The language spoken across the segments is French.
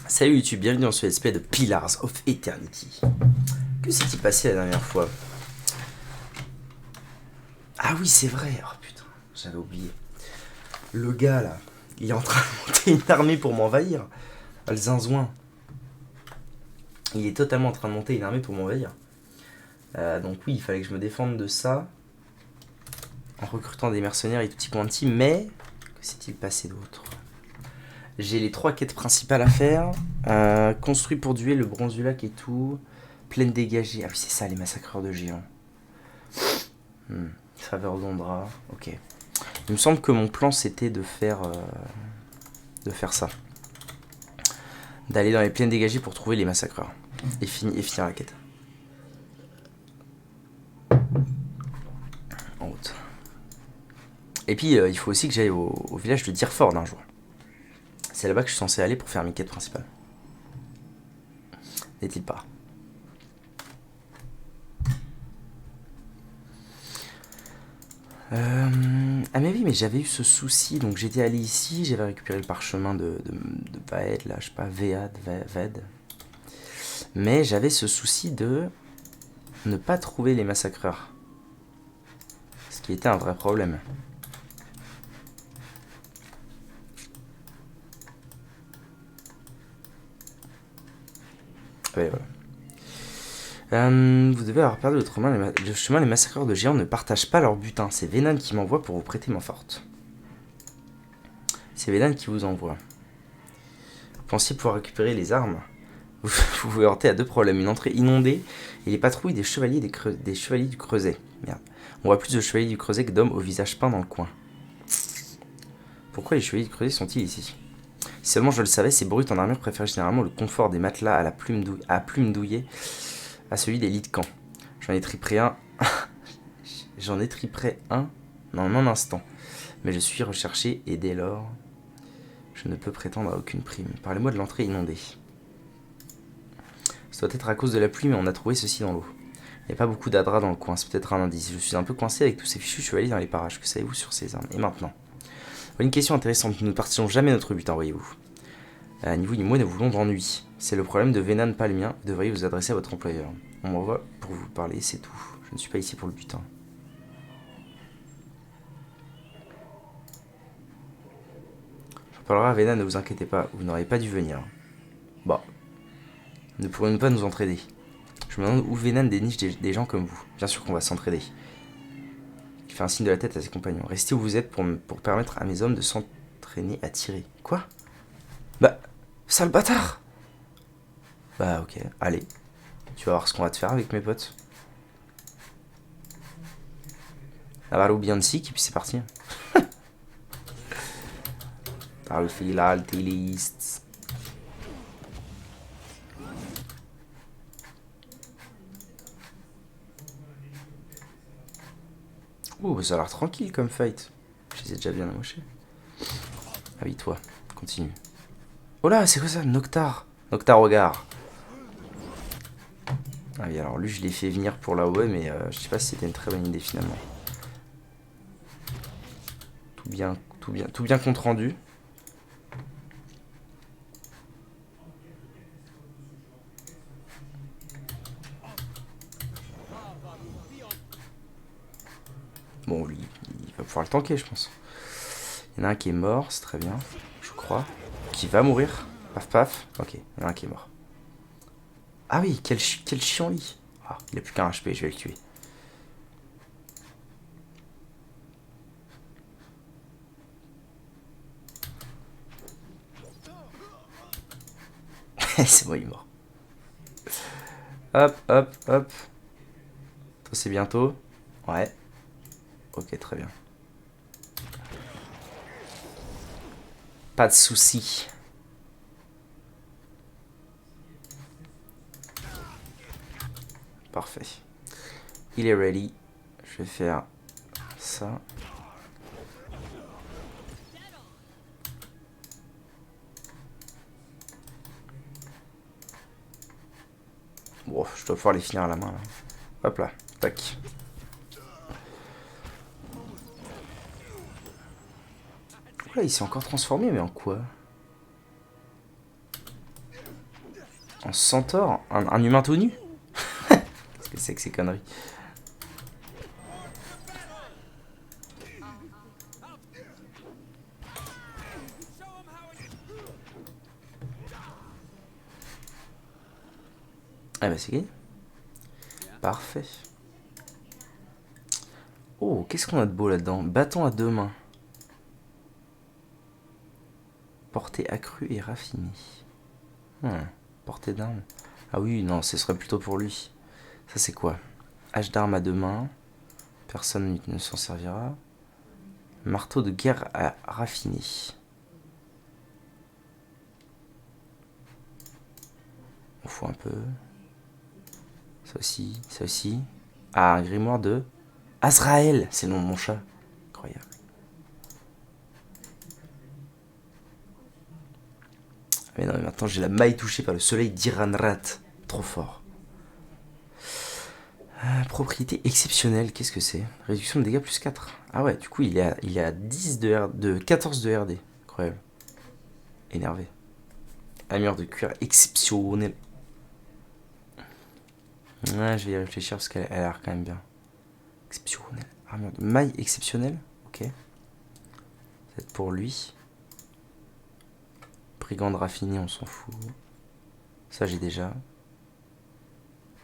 Salut YouTube, bienvenue dans ce let's play de Pillars of Eternity. Que s'est-il passé la dernière fois? Ah oui, c'est vrai. Oh putain, j'avais oublié. Le gars là, il est en train de monter une armée pour m'envahir. Ah, le zinzouin. Il est totalement en train de monter une armée pour m'envahir. Donc oui, il fallait que je me défende de ça. En recrutant des mercenaires et tout petit quanti, mais... Que s'est-il passé d'autre? J'ai les 3 quêtes principales à faire. Construit pour duer le bronze du lac et tout. Plaine dégagée. Ah oui, c'est ça, les massacreurs de géants. Faveur d'Ondra. Ok. Il me semble que mon plan, c'était de faire ça. D'aller dans les plaines dégagées pour trouver les massacreurs. Et finir la quête. En route. Et puis, il faut aussi que j'aille au village de Deerford un jour. C'est là-bas que je suis censé aller pour faire mes quêtes principales. N'est-il pas? Ah mais oui, mais j'avais eu ce souci, donc j'étais allé ici, j'avais récupéré le parchemin de Vaed, là, je sais pas, Ved. Mais j'avais ce souci de ne pas trouver les massacreurs. Ce qui était un vrai problème. Ouais, voilà. Vous devez avoir perdu votre chemin. Les massacreurs de géants ne partagent pas leur butin. C'est Venan qui m'envoie pour vous prêter main forte. C'est Venan qui vous envoie. Vous pensiez pouvoir récupérer les armes? Vous vous heurtez à 2 problèmes. Une entrée inondée et les patrouilles des chevaliers, des chevaliers du Creuset. Merde. On voit plus de chevaliers du Creuset que d'hommes au visage peint dans le coin. Pourquoi les chevaliers du Creuset sont-ils ici? Si seulement je le savais, ces brutes en armure préfèrent généralement le confort des matelas à plume douillée à celui des lits de camp. J'en ai tripré un. En un instant. Mais je suis recherché et dès lors, je ne peux prétendre à aucune prime. Parlez-moi de l'entrée inondée. Ça doit être à cause de la pluie, mais on a trouvé ceci dans l'eau. Il n'y a pas beaucoup d'adras dans le coin, c'est peut-être un indice. Je suis un peu coincé avec tous ces fichus chevaliers dans les parages. Que savez-vous sur ces armes? Et maintenant? Une question intéressante. Nous ne partirons jamais notre butin, voyez-vous. Ni vous ni moi ne voulons d'ennui. C'est le problème de Venan, pas le mien. Vous devriez vous adresser à votre employeur. On m'envoie pour vous parler, c'est tout. Je ne suis pas ici pour le butin. J'en parlerai à Venan, ne vous inquiétez pas. Vous n'auriez pas dû venir. Bon. Ne pourrions-nous pas nous entraider? Je me demande où Venan déniche des gens comme vous. Bien sûr qu'on va s'entraider. Il fait un signe de la tête à ses compagnons. Restez où vous êtes pour permettre à mes hommes de s'entraîner à tirer. Quoi? Bah, sale bâtard! Bah ok, allez. Tu vas voir ce qu'on va te faire avec mes potes. Navarro Bianzik, et puis c'est parti. Alfilaltilist. Oh, bah ça a l'air tranquille comme fight. Je les ai déjà bien amochés. Ah oui, toi, continue. Oh là, c'est quoi ça? Noctar. Noctar regard. Ah oui, alors lui, je l'ai fait venir pour la OE, mais je sais pas si c'était une très bonne idée finalement. Tout bien compte rendu. Bon, lui, il va pouvoir le tanker, je pense. Il y en a un qui est mort, c'est très bien, je crois. Qui va mourir. Paf paf. Ok, il y en a un qui est mort. Ah oui, quel chiant lui. Ah, il a plus qu'un HP, je vais le tuer. C'est bon, il est mort. Hop, hop, hop. Toi, c'est bientôt. Ouais. Ok, très bien. Pas de soucis. Parfait. Il est ready. Je vais faire ça. Bon, je dois pouvoir les finir à la main là. Hop là, tac. Là, il s'est encore transformé, mais en quoi? Un centaure, un humain tout nu. Qu'est-ce que c'est que ces conneries? Ah bah c'est gagné. Parfait. Oh, qu'est-ce qu'on a de beau là-dedans? Bâton à 2 mains. Portée accrue et raffinée. Portée d'arme. Ah oui, non, ce serait plutôt pour lui. Ça c'est quoi? Hache d'arme à 2 mains. Personne ne s'en servira. Marteau de guerre à raffiner. On fout un peu. Ça aussi, ça aussi. Ah, un grimoire de Azrael, c'est le nom de mon chat. Incroyable. Mais non, mais maintenant j'ai la maille touchée par le soleil d'Iranrat. Trop fort. Propriété exceptionnelle, qu'est-ce que c'est? Réduction de dégâts plus 4. Ah ouais, du coup il est à 10 de 14 de RD. Incroyable. Énervé. Armure de cuir exceptionnelle. Ouais, je vais y réfléchir parce qu'elle a l'air quand même bien. Exceptionnelle. Armure de maille exceptionnelle. Ok. C'est pour lui. Brigand de raffiné, on s'en fout. Ça j'ai déjà.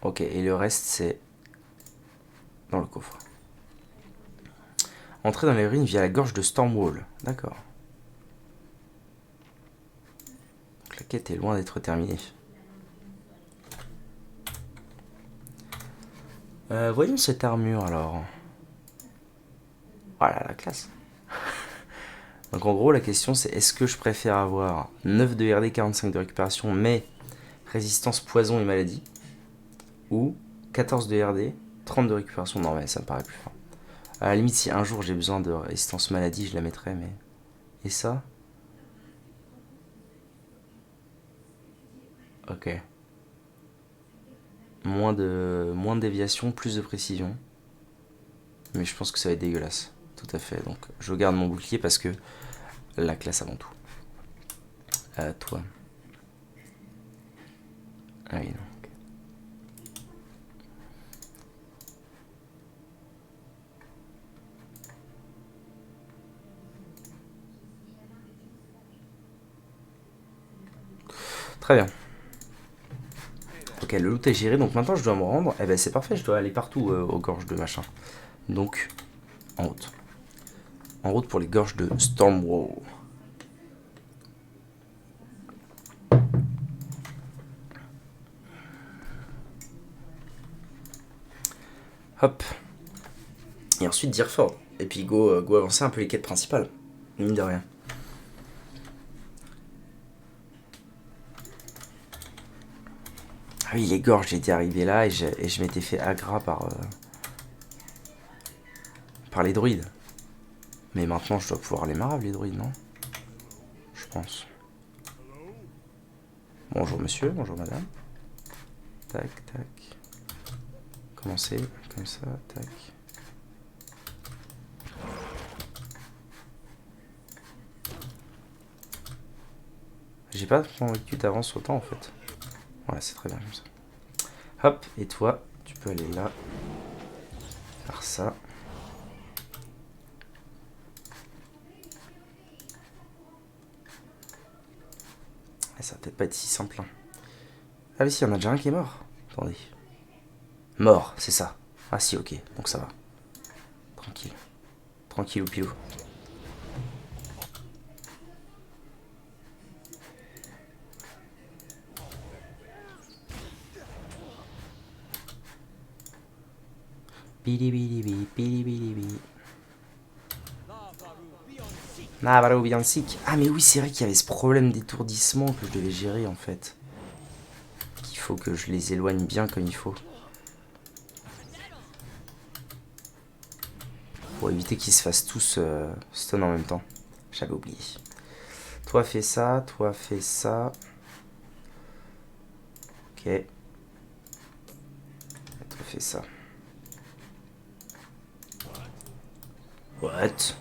Ok, et le reste c'est dans le coffre. Entrer dans les ruines via la gorge de Stormwall. D'accord. Donc la quête est loin d'être terminée. Voyons cette armure alors. Voilà, la classe. Donc en gros la question c'est est-ce que je préfère avoir 9 de RD, 45 de récupération mais résistance poison et maladie, ou 14 de RD, 30 de récupération. Non mais ça me paraît plus fort. À la limite si un jour j'ai besoin de résistance maladie je la mettrais, mais... Et ça? Ok. Moins de déviation, plus de précision. Mais je pense que ça va être dégueulasse. Tout à fait. Donc je garde mon bouclier parce que la classe avant tout. Toi. Ah oui, non. Okay. Très bien. Ok, le loot est géré. Donc maintenant je dois me rendre. Eh ben c'est parfait, je dois aller partout aux gorges de machin. Donc, en route. En route pour les gorges de Stormwall. Hop. Et ensuite Deerford. Et puis go avancer un peu les quêtes principales. Mine de rien. Ah oui, les gorges, j'étais arrivé là et je m'étais fait aggro par les druides. Mais maintenant je dois pouvoir les marave les druides, non? Je pense. Bonjour monsieur, bonjour madame. Tac, tac. Commencer comme ça, tac. J'ai pas envie que tu t'avances autant en fait. Voilà, c'est très bien comme ça. Hop, et toi, tu peux aller là. Faire ça. Ah, ça va peut-être pas être si simple. Hein. Ah oui, si, il y en a déjà un qui est mort. Attendez. Mort, c'est ça. Ah si, ok, donc ça va. Tranquille. Tranquillou pilou. Bili bili bili bili bili bili. Navaru Biancic. Ah mais oui, c'est vrai qu'il y avait ce problème d'étourdissement que je devais gérer en fait. Qu'il faut que je les éloigne bien comme il faut. Pour éviter qu'ils se fassent tous stun en même temps. J'avais oublié. Toi fais ça, toi fais ça. Ok. Et toi fais ça. What?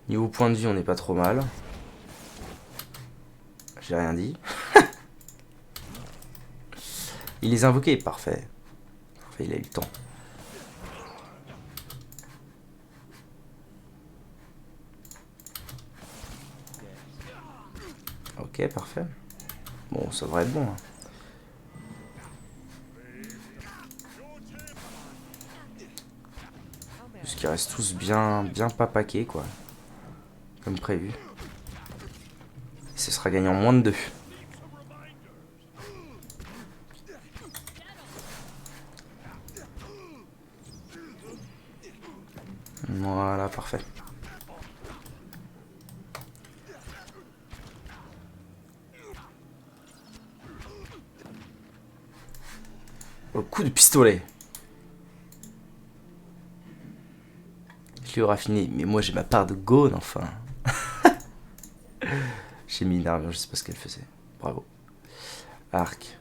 Niveau point de vue, on n'est pas trop mal. j'ai rien dit. Il les a invoqués, parfait. Parfait, il a eu le temps. Ok, parfait. Bon, ça devrait être bon. Hein. Juste qu'ils restent tous bien pas paquets, quoi. Comme prévu. Et ce sera gagné en moins de 2. Voilà, parfait. Au coup de pistolet. Je lui ai raffiné, mais moi j'ai ma part de Gaune, enfin. J'ai mis une armure, je sais pas ce qu'elle faisait. Bravo. Arc.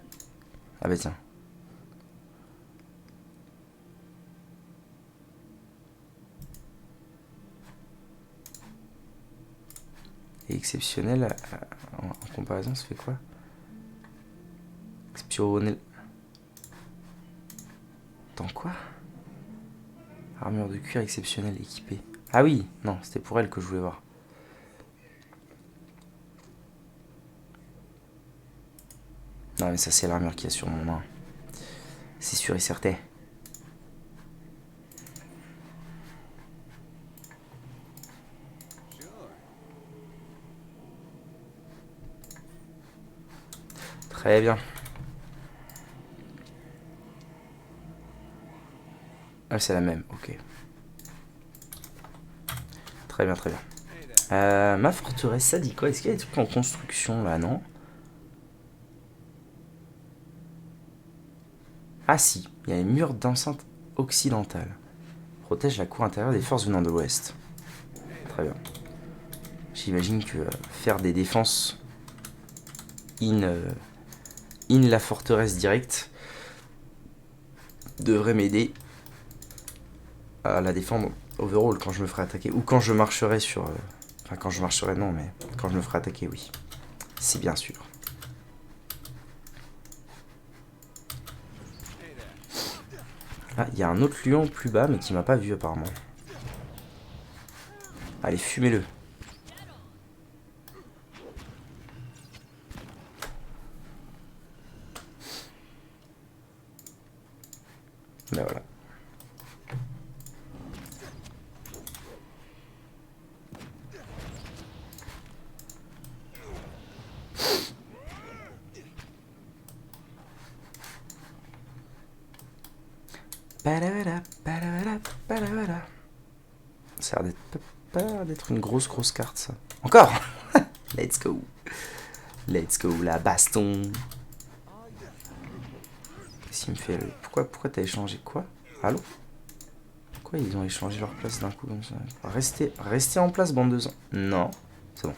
Ah bah tiens. Et exceptionnel, en comparaison, ça fait quoi? Exceptionnel. Attends, quoi? Armure de cuir exceptionnelle équipée. Ah oui, non, c'était pour elle que je voulais voir. Non mais ça c'est l'armure qu'il y a sur mon main. C'est sûr et certain. Très bien. Ah c'est la même, ok. Très bien, très bien. Ma forteresse, ça dit quoi? Est-ce qu'il y a des trucs en construction là, non? Ah si, il y a les murs d'enceinte occidentale. Protège la cour intérieure des forces venant de l'ouest. Très bien. J'imagine que faire des défenses in la forteresse directe devrait m'aider à la défendre overall quand je me ferai attaquer. Ou quand je marcherai sur... Enfin quand je marcherai non, mais quand je me ferai attaquer, oui. C'est bien sûr. Ah, il y a un autre lion plus bas, mais qui m'a pas vu apparemment. Allez, fumez-le. Ben voilà. Ça a l'air d'être une grosse carte, ça. Encore. Let's go. Let's go, la baston. Qu'est-ce qu'il me fait? Pourquoi t'as échangé quoi? Allô? Pourquoi ils ont échangé leur place d'un coup comme ça? Restez en place, bande de sang. Non, c'est bon.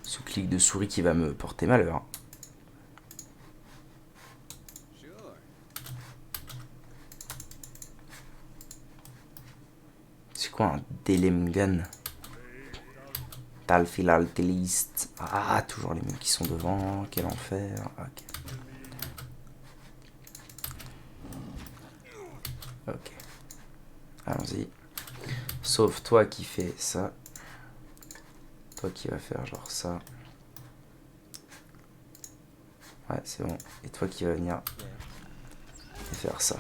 Ce clic de souris qui va me porter malheur. C'est quoi un Delemgan? Talfilaltelist. Ah, toujours les mêmes qui sont devant. Quel enfer. Ok. Ok. Allons-y. Sauf toi qui fais ça. Toi qui vas faire genre ça. Ouais, c'est bon. Et toi qui vas venir et faire ça.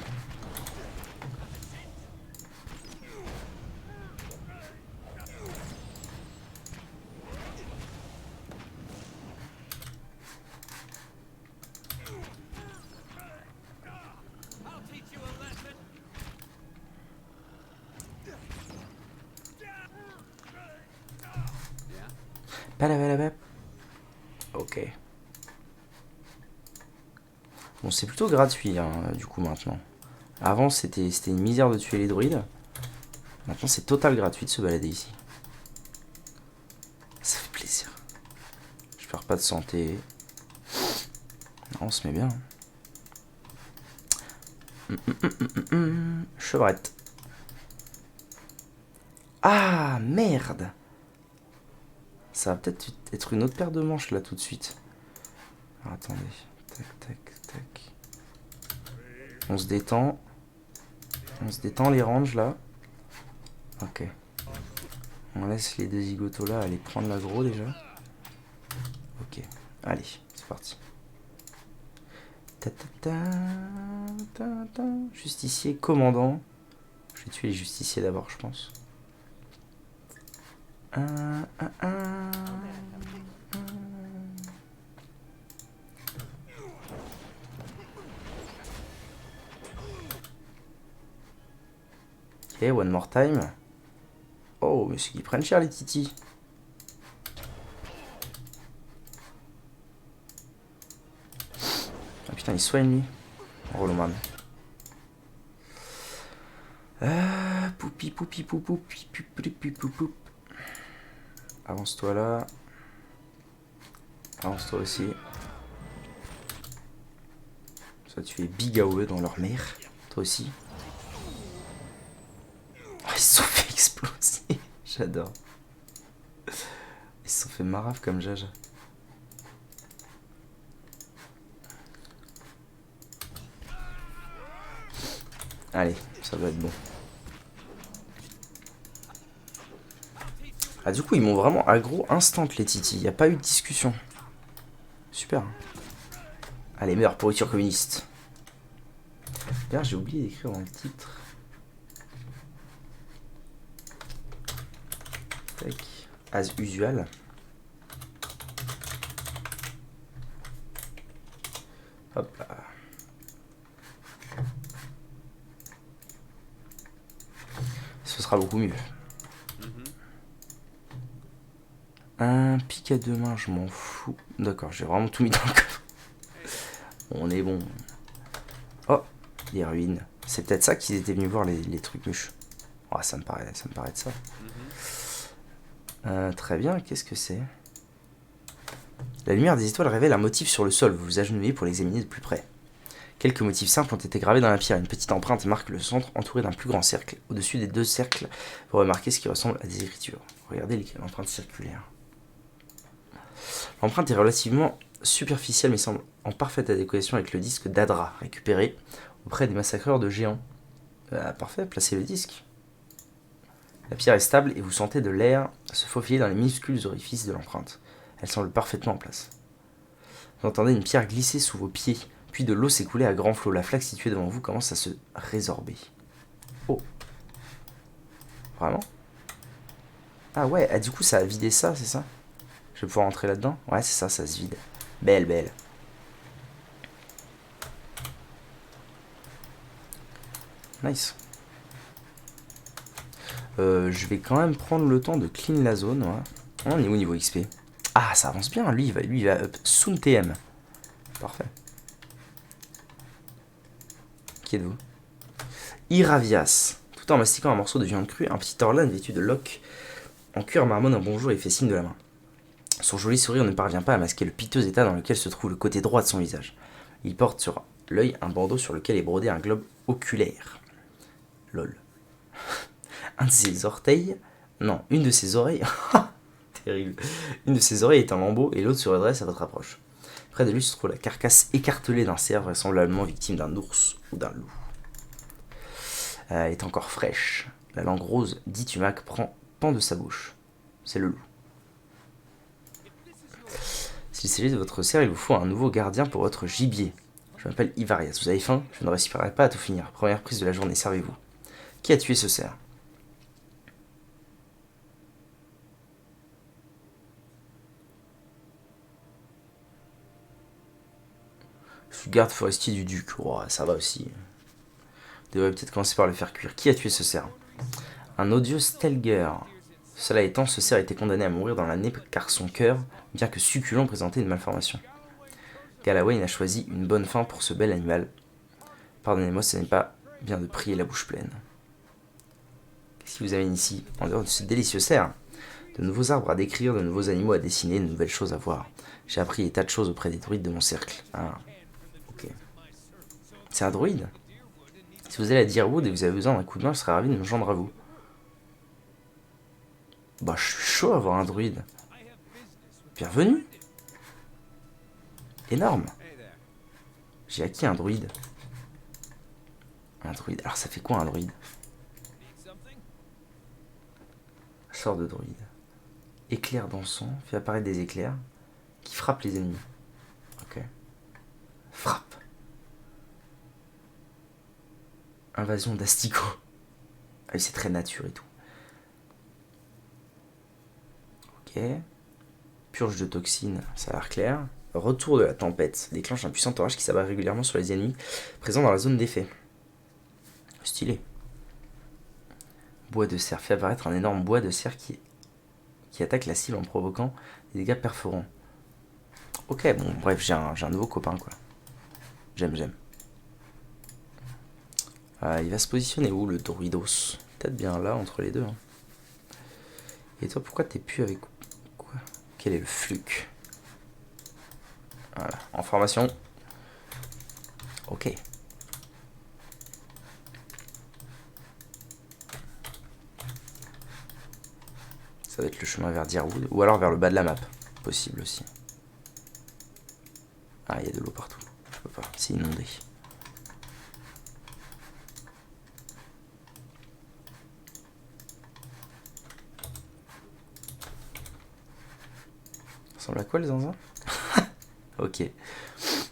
Ok. Bon, c'est plutôt gratuit, hein, du coup, maintenant. Avant, c'était une misère de tuer les druides. Maintenant, c'est total gratuit de se balader ici. Ça fait plaisir. Je perds pas de santé. Non, on se met bien. Chevrette. Ah, merde. Ça va peut-être être une autre paire de manches, là, tout de suite. Alors, attendez. Tac, tac, tac. On se détend. On se détend les ranges, là. Ok. On laisse les deux zigotos, là, aller prendre l'aggro, déjà. Ok. Allez, c'est parti. Ta, ta, ta, ta, ta. Justicier, commandant. Je vais tuer les justiciers d'abord, je pense. Ok, one more time. Oh, mais c'est qu'ils prennent cher les titis. Ah putain, il soigne lui. Roloman. Poupi, poupi, poupi, poupi, poupi, poupi. Avance-toi là. Avance-toi aussi. Ça, tu es bigaoueux dans leur mère. Toi aussi. Oh, ils se sont fait exploser. J'adore. Ils se sont fait marave comme jaja. Allez, ça va être bon. Ah, du coup, ils m'ont vraiment aggro instant, les titis. Il n'y a pas eu de discussion. Super. Allez, meurs, pourriture communiste. D'ailleurs, j'ai oublié d'écrire dans le titre. Tac. As usual. Hop là. Ce sera beaucoup mieux. Un pic à deux mains, je m'en fous. D'accord, j'ai vraiment tout mis dans le coffre. On est bon. Oh, les ruines. C'est peut-être ça qu'ils étaient venus voir, les trucs mûches. Oh, ça me paraît de ça. Très bien, qu'est-ce que c'est? La lumière des étoiles révèle un motif sur le sol. Vous vous agenouillez pour l'examiner de plus près. Quelques motifs simples ont été gravés dans la pierre. Une petite empreinte marque le centre entouré d'un plus grand cercle. Au-dessus des deux cercles, vous remarquez ce qui ressemble à des écritures. Regardez l'empreinte circulaire. L'empreinte est relativement superficielle mais semble en parfaite adéquation avec le disque d'Adra, récupéré auprès des massacreurs de géants. Parfait, placez le disque. La pierre est stable et vous sentez de l'air se faufiler dans les minuscules orifices de l'empreinte. Elle semble parfaitement en place. Vous entendez une pierre glisser sous vos pieds, puis de l'eau s'écouler à grand flot. La flaque située devant vous commence à se résorber. Oh. Vraiment? Ah ouais, du coup ça a vidé ça, c'est ça? Je vais pouvoir entrer là-dedans? Ouais, c'est ça, ça se vide. Belle, belle. Nice. Je vais quand même prendre le temps de clean la zone. Ouais. On est au niveau XP. Ah, ça avance bien. Lui, il va up soon TM. Parfait. Qui êtes-vous? Iravias. Tout en mastiquant un morceau de viande crue, un petit Orlan vêtu de loques en cuir marmonne un bonjour et fait signe de la main. Son joli sourire ne parvient pas à masquer le piteux état dans lequel se trouve le côté droit de son visage. Il porte sur l'œil un bandeau sur lequel est brodé un globe oculaire. Lol. Un de ses orteils... Non, une de ses oreilles... Terrible. Une de ses oreilles est en lambeau et l'autre se redresse à votre approche. Près de lui se trouve la carcasse écartelée d'un cerf vraisemblablement victime d'un ours ou d'un loup. Elle est encore fraîche. La langue rose d'Itumac pend de sa bouche. C'est le loup. S'il s'agit de votre cerf, il vous faut un nouveau gardien pour votre gibier. Je m'appelle Ivarias. Vous avez faim? Je ne réussirai pas à tout finir. Première prise de la journée, servez-vous. Qui a tué ce cerf? Je suis garde forestier du duc. Oh, ça va aussi. Vous devriez peut-être commencer par le faire cuire. Qui a tué ce cerf? Un odieux Stelger. Cela étant, ce cerf a été condamné à mourir dans l'année car son cœur, bien que succulent, présentait une malformation. Galawain a choisi une bonne fin pour ce bel animal. Pardonnez-moi, ce n'est pas bien de prier la bouche pleine. Qu'est-ce que vous avez ici, en dehors de ce délicieux cerf? De nouveaux arbres à décrire, de nouveaux animaux à dessiner, de nouvelles choses à voir. J'ai appris des tas de choses auprès des druides de mon cercle. Ah, ok. C'est un druide? Si vous allez à Deerwood et vous avez besoin d'un coup de main, je serais ravi de me joindre à vous. Bah, je suis chaud à avoir un druide. Bienvenue. Énorme. J'ai acquis un druide. Un druide. Alors, ça fait quoi un druide? Sort de druide. Éclair d'encens. Fait apparaître des éclairs qui frappent les ennemis. Ok. Frappe. Invasion d'Astico. Ah oui, c'est très nature et tout. Ok. Purge de toxines, ça a l'air clair. Retour de la tempête. Déclenche un puissant orage qui s'abat régulièrement sur les ennemis présents dans la zone d'effet. Stylé. Bois de cerf. Fait apparaître un énorme bois de cerf qui attaque la cible en provoquant des dégâts perforants. Ok, bon, bref, j'ai un nouveau copain, quoi. J'aime. Il va se positionner où, le druidos? Peut-être bien là, entre les deux. Hein. Et toi, pourquoi t'es plus avec... Quoi? Quel est le fluke? Voilà, en formation. Ok. Ça va être le chemin vers Deerwood, ou alors vers le bas de la map. Possible aussi. Ah, il y a de l'eau partout. Je peux pas, c'est inondé. Ça ressemble à quoi, les zinzins? Ok.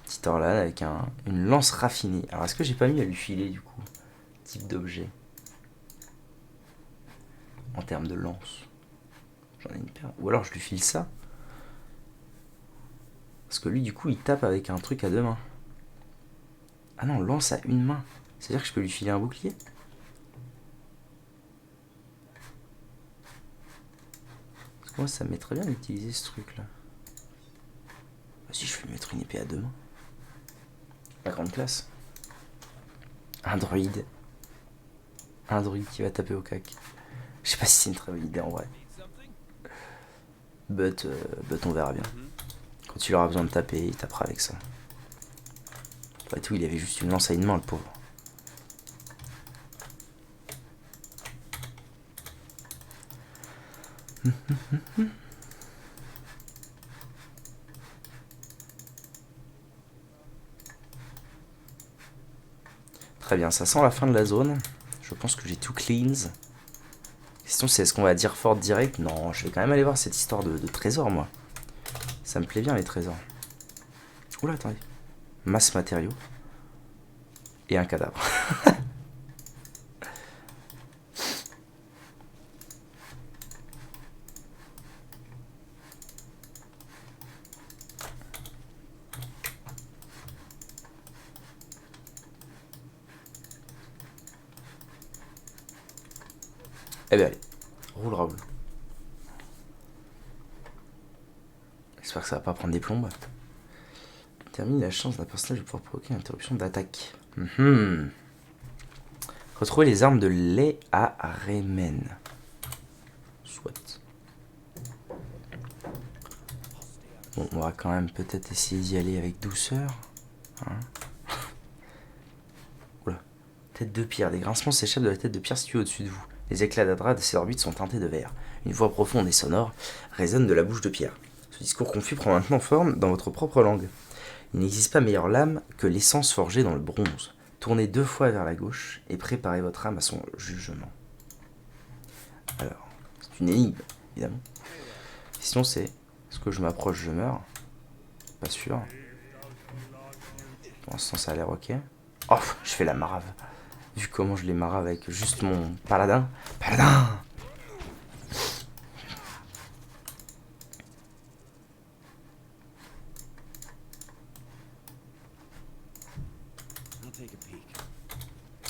Petit Orlan avec une lance raffinée. Alors, est-ce que j'ai pas mis à lui filer, du coup? Type d'objet. En termes de lance. J'en ai une paire. Ou alors, je lui file ça. Parce que lui, du coup, il tape avec un truc à deux mains. Ah non, lance à une main. C'est-à-dire que je peux lui filer un bouclier? Parce que moi, ça me met très bien d'utiliser ce truc-là. Bah, si je vais lui mettre une épée à deux mains. La grande classe. Un druide. Un druide qui va taper au cac. Je sais pas si c'est une très bonne idée en vrai. But on verra bien. Quand il aura besoin de taper, il tapera avec ça. Après tout, il avait juste une lance à une main, le pauvre. Très bien, ça sent la fin de la zone. Je pense que j'ai tout cleans. La question c'est, est-ce qu'on va dire fort direct? Non, je vais quand même aller voir cette histoire de trésor, moi. Ça me plaît bien, les trésors. Oula, attendez. Masse matériaux. Et un cadavre. Eh bien allez, roule Raoul. J'espère que ça va pas prendre des plombes. Termine la chance d'un personnage de pouvoir provoquer une interruption d'attaque. Retrouver les armes de lait à Remen. Soit. Bon, on va quand même peut-être essayer d'y aller avec douceur. Hein. Oula. Tête de pierre. Des grincements s'échappent de la tête de pierre située au-dessus de vous. Les éclats d'Adra de ses orbites sont teintés de vert. Une voix profonde et sonore résonne de la bouche de pierre. Ce discours confus prend maintenant forme dans votre propre langue. Il n'existe pas meilleure lame que l'essence forgée dans le bronze. Tournez 2 fois vers la gauche et préparez votre âme à son jugement. Alors, c'est une énigme, évidemment. La question c'est, est-ce que je m'approche, je meurs? Pas sûr. Pour l'instant ça a l'air ok. Oh, je fais la marave. Vu comment je les marave avec juste mon paladin. Paladin!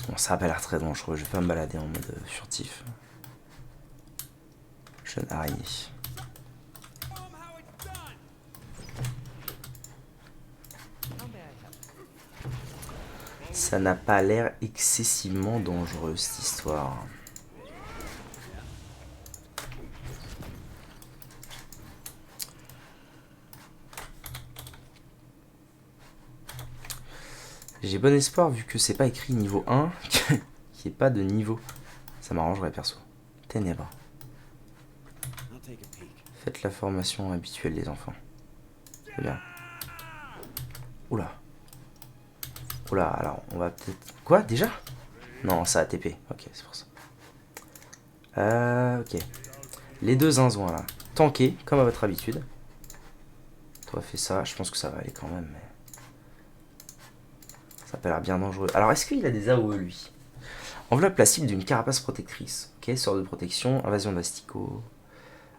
Bon, ça a pas l'air très dangereux, je vais pas me balader en mode furtif. Jeune araignée. Ça n'a pas l'air excessivement dangereux cette histoire. J'ai bon espoir vu que c'est pas écrit niveau 1, qu'il n'y ait pas de niveau. Ça m'arrangerait perso. Ténèbres. Faites la formation habituelle des enfants. C'est bien. Oula. Oula, alors on va peut-être... Quoi, déjà? Non, ça a TP. Ok, c'est pour ça. Ok. Les deux zinzouins là. Tanker, comme à votre habitude. Toi, fais ça. Je pense que ça va aller quand même. Mais... ça peut l'air bien dangereux. Alors, est-ce qu'il a des AOE, lui? Enveloppe la cible d'une carapace protectrice. Ok, sort de protection, invasion d'asticot.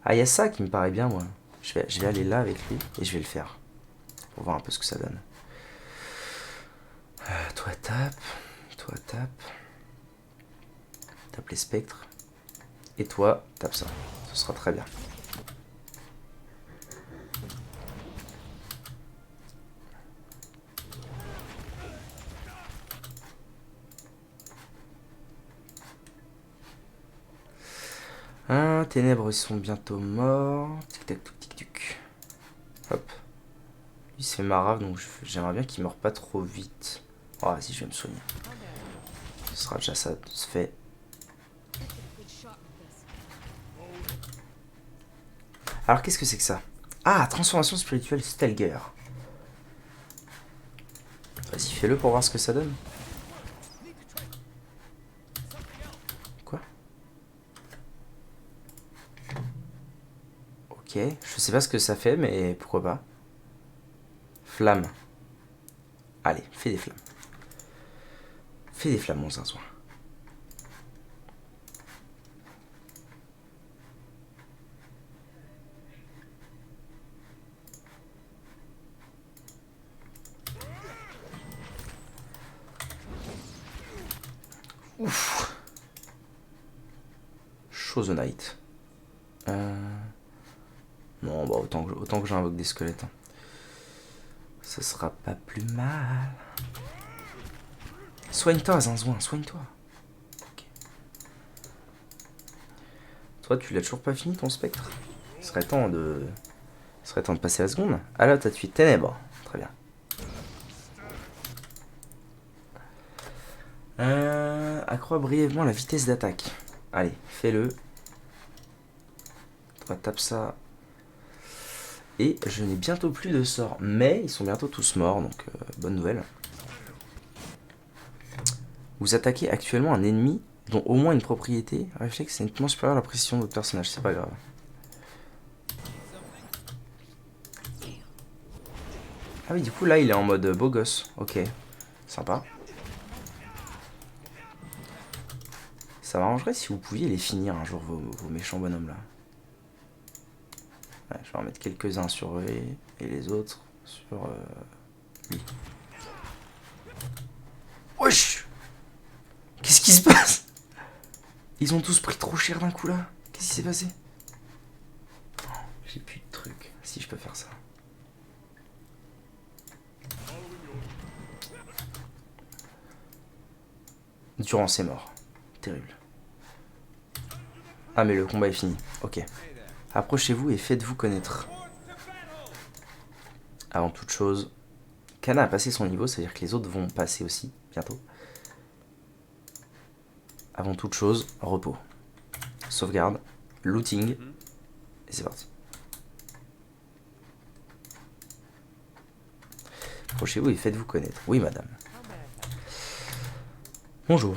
Ah, il y a ça qui me paraît bien, moi. Je vais aller là avec lui et je vais le faire. Pour voir un peu ce que ça donne. Toi, tape. Toi, tape. Tape les spectres. Et toi, tape ça. Ce sera très bien. Ténèbres, ils sont bientôt morts. Tic tac tic tic tuc. Hop. Lui c'est marave, donc j'aimerais bien qu'il meure pas trop vite. Oh, vas-y, je vais me soigner. Ce sera déjà ça, se fait. Alors, qu'est-ce que c'est que ça? Ah, transformation spirituelle Stelger. Vas-y, fais-le pour voir ce que ça donne. Quoi? Ok, je sais pas ce que ça fait, mais pourquoi pas. Flamme. Allez, fais des flammes. Fais des flammes, mon zinzouin. Ouf. Chose Knight. Non, bah autant que j'invoque des squelettes. Hein. Ce sera pas plus mal. Soigne-toi, zinzouin, soigne-toi. Okay. Toi, tu l'as toujours pas fini ton spectre? Il serait temps de passer la seconde. Ah là, t'as tué ténèbres. Très bien. Accroît brièvement la vitesse d'attaque. Allez, fais-le. On va taper ça. Et je n'ai bientôt plus de sorts. Mais ils sont bientôt tous morts, donc bonne nouvelle. Vous attaquez actuellement un ennemi dont au moins une propriété réflexe est nettement supérieure à la précision de votre personnage. C'est pas grave. Ah oui, du coup, là, il est en mode beau gosse. Ok, sympa. Ça m'arrangerait si vous pouviez les finir un jour, vos méchants bonhommes, là. Ouais, je vais en mettre quelques-uns sur eux et les autres sur lui. Wesh! Qu'est-ce qui se passe? Ils ont tous pris trop cher d'un coup, là. Qu'est-ce qui s'est passé? J'ai plus de trucs. Si, je peux faire ça. Durant ses morts. Terrible. Ah, mais le combat est fini. Ok. Approchez-vous et faites-vous connaître. Avant toute chose, Kana a passé son niveau, c'est-à-dire que les autres vont passer aussi, bientôt. Avant toute chose, repos. Sauvegarde, looting, et c'est parti. Approchez-vous et faites-vous connaître. Oui, madame. Bonjour.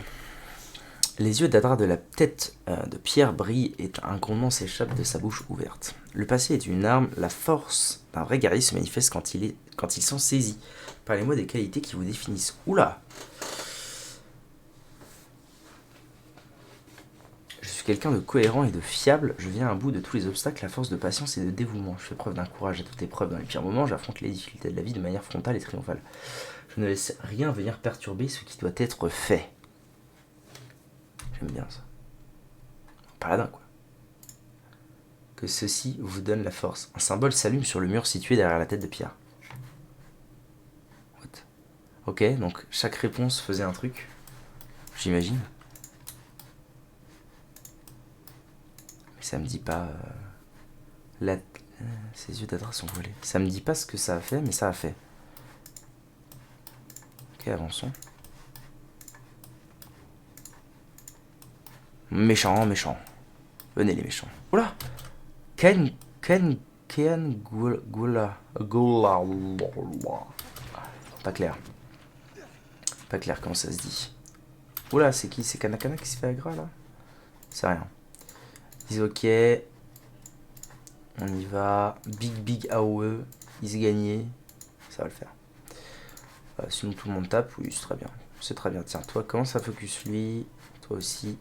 Les yeux d'Adra de la tête de Pierre brillent et un grondement s'échappe de sa bouche ouverte. Le passé est une arme, la force d'un vrai guerrier se manifeste quand il s'en saisit. Parlez-moi des qualités qui vous définissent. Oula! Je suis quelqu'un de cohérent et de fiable, je viens à bout de tous les obstacles à force de patience et de dévouement. Je fais preuve d'un courage à toute épreuve dans les pires moments, j'affronte les difficultés de la vie de manière frontale et triomphale. Je ne laisse rien venir perturber ce qui doit être fait. J'aime bien ça. Paladin, quoi. Que ceci vous donne la force. Un symbole s'allume sur le mur situé derrière la tête de Pierre. What? Ok, donc chaque réponse faisait un truc. J'imagine. Mais ça me dit pas... Ses yeux d'Adra sont volés. Ça me dit pas ce que ça a fait, mais ça a fait. Ok, avançons. Méchant, méchant. Venez les méchants. Oula! Ken Gula. Pas clair. Pas clair comment ça se dit. Oula, c'est qui? C'est Kanakana qui se fait aggro là? C'est rien. Ils disent ok. On y va. Big AOE. Ils se gagné. Ça va le faire. Sinon tout le monde tape. Oui, c'est très bien. C'est très bien. Tiens, toi, comment ça focus lui? Toi aussi.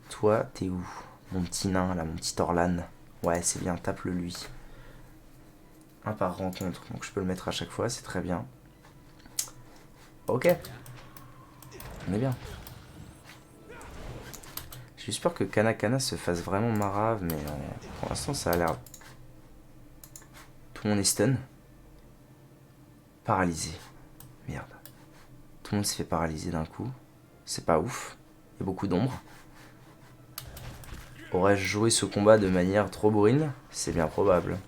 Toi, t'es où? Mon petit nain là, mon petit Orlan. Ouais, c'est bien, tape-le lui. Un par rencontre. Donc je peux le mettre à chaque fois, c'est très bien. Ok. On est bien. J'espère que Kanakana se fasse vraiment marave, mais pour l'instant ça a l'air... Tout le monde est stun. Paralysé. Merde. Tout le monde s'est fait paralyser d'un coup. C'est pas ouf. Il y a beaucoup d'ombre. Aurais-je joué ce combat de manière trop bourrine? C'est bien probable.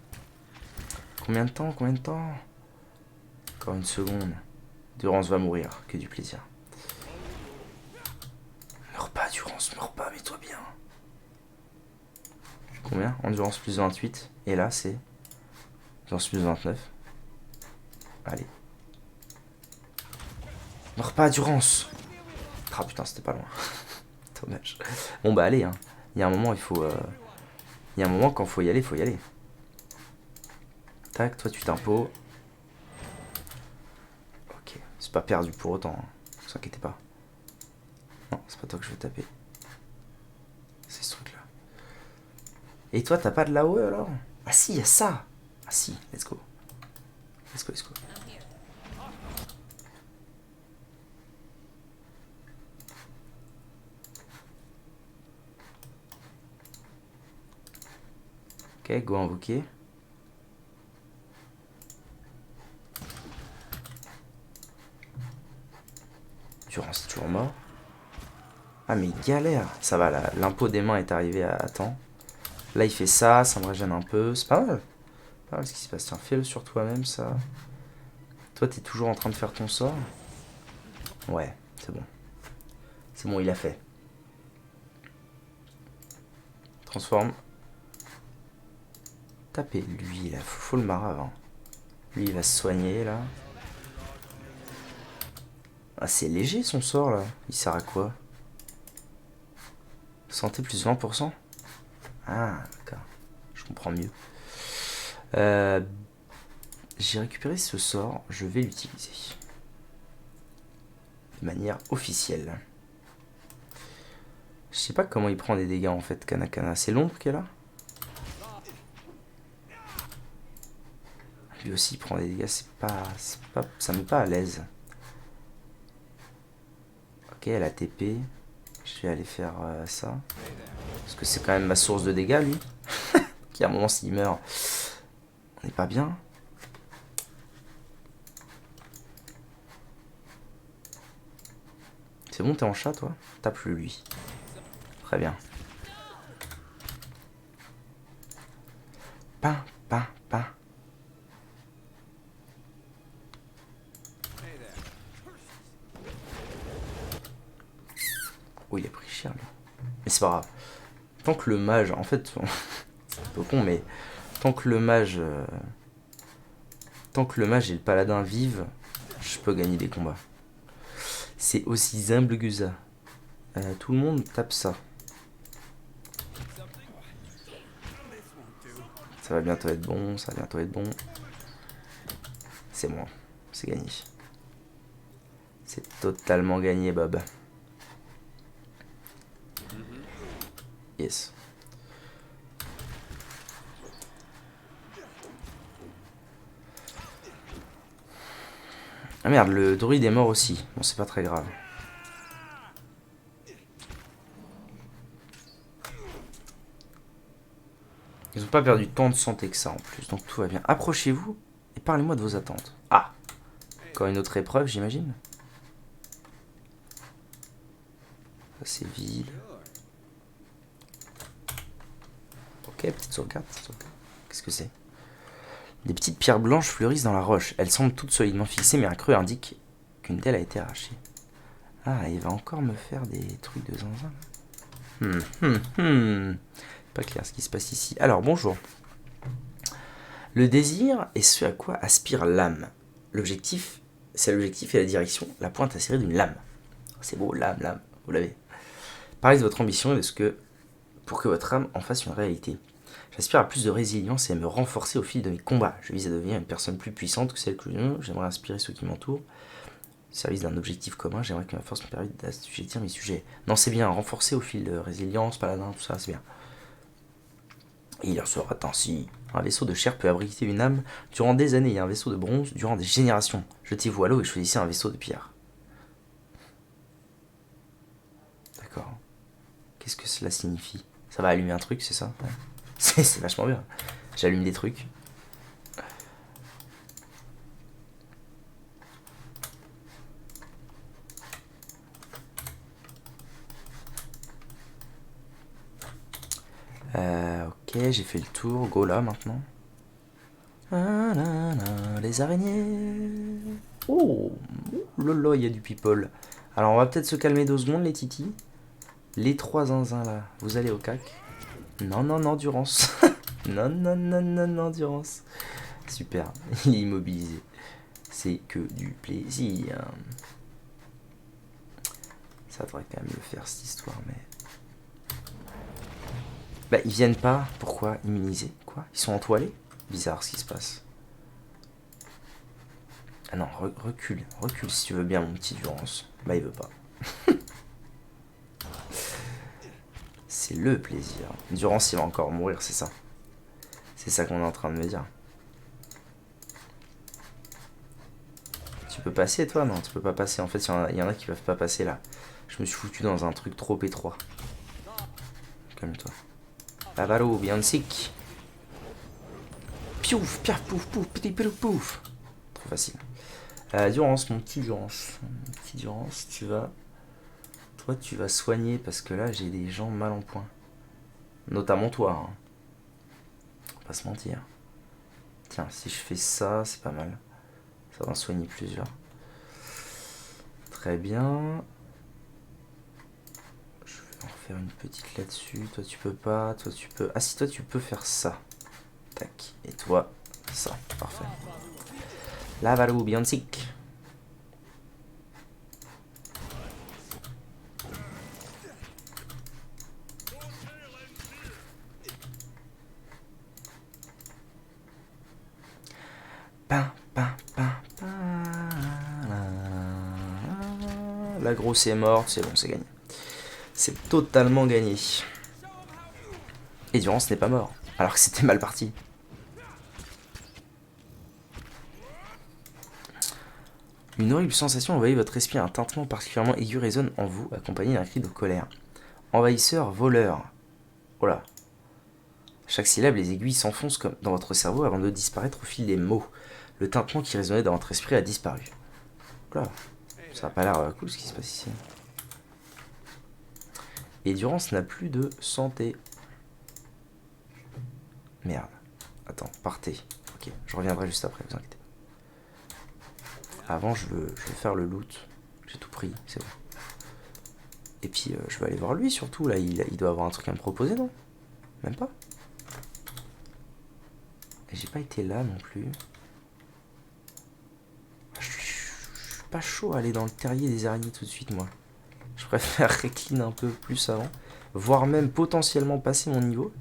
Combien de temps? Combien de temps? Encore une seconde. Durance va mourir. Que du plaisir. Meurs pas, Durance, meurs pas, mets-toi bien. Combien? Endurance plus 28. Et là, c'est... Endurance plus 29. Allez. Meurs pas, Durance. Ah putain, c'était pas loin. Dommage. Bon bah allez, hein. Il y a un moment, il faut... Il y a un moment, quand faut y aller, faut y aller. Tac, toi tu t'imposes. Ok, c'est pas perdu pour autant, hein. Ne vous inquiétez pas. Non, c'est pas toi que je veux taper. C'est ce truc là. Et toi t'as pas de l'AOE alors? Ah si, il y a ça. Ah si, let's go. Let's go, let's go. Ok, go invoquer. Durance toujours mort. Ah mais galère. Ça va, l'impôt des mains est arrivé à temps. Là il fait ça, ça me régène un peu. C'est pas mal. Pas mal ce qui se passe. Tiens, fais-le sur toi-même ça. Toi t'es toujours en train de faire ton sort. Ouais, c'est bon. C'est bon, il a fait. Transforme. Tapez lui là, faut le marave. Hein. Lui il va se soigner là. Ah c'est léger son sort là. Il sert à quoi? Santé plus 20%. Ah d'accord. Je comprends mieux. J'ai récupéré ce sort. Je vais l'utiliser. De manière officielle. Je sais pas comment il prend des dégâts en fait, Kanakana. C'est l'ombre qu'elle a? Lui aussi il prend des dégâts, ça me met pas à l'aise. Ok, elle a TP. Je vais aller faire ça. Parce que c'est quand même ma source de dégâts lui. Qui à un moment s'il meurt, on n'est pas bien. C'est bon, t'es en chat toi? Tape-le lui. Très bien. Pain, pain, pain. Oh, il a pris cher lui. Mais c'est pas grave. Tant que le mage, en fait, c'est un peu con, mais tant que le mage et le paladin vivent, je peux gagner des combats. C'est aussi simple que ça. Tout le monde tape ça. Ça va bientôt être bon, ça va bientôt être bon. C'est moi, c'est gagné. C'est totalement gagné, Bob. Yes. Ah merde, le druide est mort aussi. Bon, c'est pas très grave. Ils ont pas perdu tant de santé que ça en plus, donc tout va bien. Approchez-vous et parlez-moi de vos attentes. Ah! Encore une autre épreuve, j'imagine. Ça c'est vide. Ok, petite sauvegarde. Qu'est-ce que c'est? Des petites pierres blanches fleurissent dans la roche. Elles semblent toutes solidement fixées, mais un creux indique qu'une d'elles a été arrachée. Ah, il va encore me faire des trucs de zinzin. Pas clair ce qui se passe ici. Alors, bonjour. Le désir est ce à quoi aspire l'âme. L'objectif, c'est l'objectif et la direction, la pointe acérée d'une lame. C'est beau, lame, vous l'avez. Parlez de votre ambition et de ce que, pour que votre âme en fasse une réalité. J'aspire à plus de résilience et à me renforcer au fil de mes combats. Je vise à devenir une personne plus puissante que celle que je suis. J'aimerais inspirer ceux qui m'entourent. Au service d'un objectif commun, j'aimerais que ma force me permette d'assujettir mes sujets. Non, c'est bien, renforcer au fil de résilience, paladin, tout ça, c'est bien. Il en sera ainsi. Un vaisseau de chair peut abriter une âme durant des années et un vaisseau de bronze durant des générations. Jetez-vous à l'eau et choisissez un vaisseau de pierre. D'accord. Qu'est-ce que cela signifie? Ça va allumer un truc, c'est ça? Ouais. C'est vachement bien. J'allume des trucs. Ok, j'ai fait le tour. Go là maintenant. Ah, là, là, les araignées. Oh, lolo, il y a du people. Alors on va peut-être se calmer 2 secondes, les titis. Les 3 zinzins là, vous allez au cac. Non, Durance. non, Durance. Super, il est immobilisé. C'est que du plaisir. Ça devrait quand même le faire cette histoire, mais... Bah, ils viennent pas. Pourquoi? Immunisés? Quoi? Ils sont entoilés? Bizarre ce qui se passe. Ah non, recule si tu veux bien, mon petit Durance. Bah, il veut pas. C'est le plaisir. Durance, il va encore mourir, c'est ça. C'est ça qu'on est en train de me dire. Tu peux passer, toi? Non, tu peux pas passer. En fait, il y en a qui peuvent pas passer là. Je me suis foutu dans un truc trop étroit. Calme-toi. Bavaro, bien sick. Piouf, piaf, pouf, pouf, petit pouf, pouf. Trop facile. Durance, mon petit Durance, tu vas... Toi, tu vas soigner parce que là, j'ai des gens mal en point. Notamment toi. Hein. Faut pas se mentir. Tiens, si je fais ça, c'est pas mal. Ça va en soigner plusieurs. Très bien. Je vais en faire une petite là-dessus. Toi, tu peux pas. Toi, tu peux... Ah si, toi, tu peux faire ça. Tac. Et toi, ça. Parfait. Lavarou, Bianzik. La grosse est morte, c'est bon, c'est gagné. C'est totalement gagné. Et Durance n'est pas mort, alors que c'était mal parti. Une horrible sensation envahit votre esprit, un tintement particulièrement aigu résonne en vous, accompagné d'un cri de colère. Envahisseur, voleur. Oh là. Chaque syllabe, les aiguilles s'enfoncent comme dans votre cerveau avant de disparaître au fil des mots. Le tintement qui résonnait dans votre esprit a disparu. Oula, ça a pas l'air cool ce qui se passe ici. Et Durance n'a plus de santé. Merde. Attends, partez. Ok, je reviendrai juste après, vous inquiétez. Avant, je veux faire le loot. J'ai tout pris, c'est bon. Et puis, je vais aller voir lui surtout. Là, il doit avoir un truc à me proposer, non? Même pas. Et j'ai pas été là non plus. Je suis pas chaud à aller dans le terrier des araignées tout de suite, moi. Je préfère recline un peu plus avant. Voire même potentiellement passer mon niveau.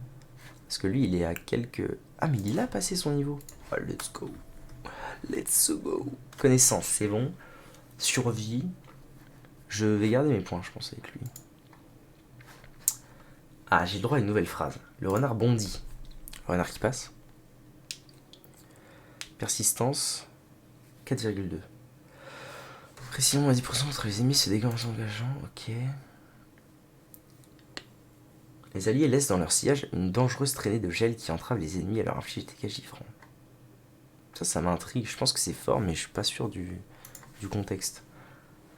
Parce que lui, il est à quelques... Ah, mais il a passé son niveau. Oh, let's go. Let's go. Connaissance, c'est bon. Survie. Je vais garder mes points, je pense, avec lui. Ah, j'ai le droit à une nouvelle phrase. Le renard bondit. Le renard qui passe. Persistance. 4,2. Précision à 10% entre les ennemis se dégagent en s'engageant. Ok. Les alliés laissent dans leur sillage une dangereuse traînée de gel qui entrave les ennemis à leur infliger des dégâts giffrants. Ça m'intrigue. Je pense que c'est fort, mais je suis pas sûr du contexte.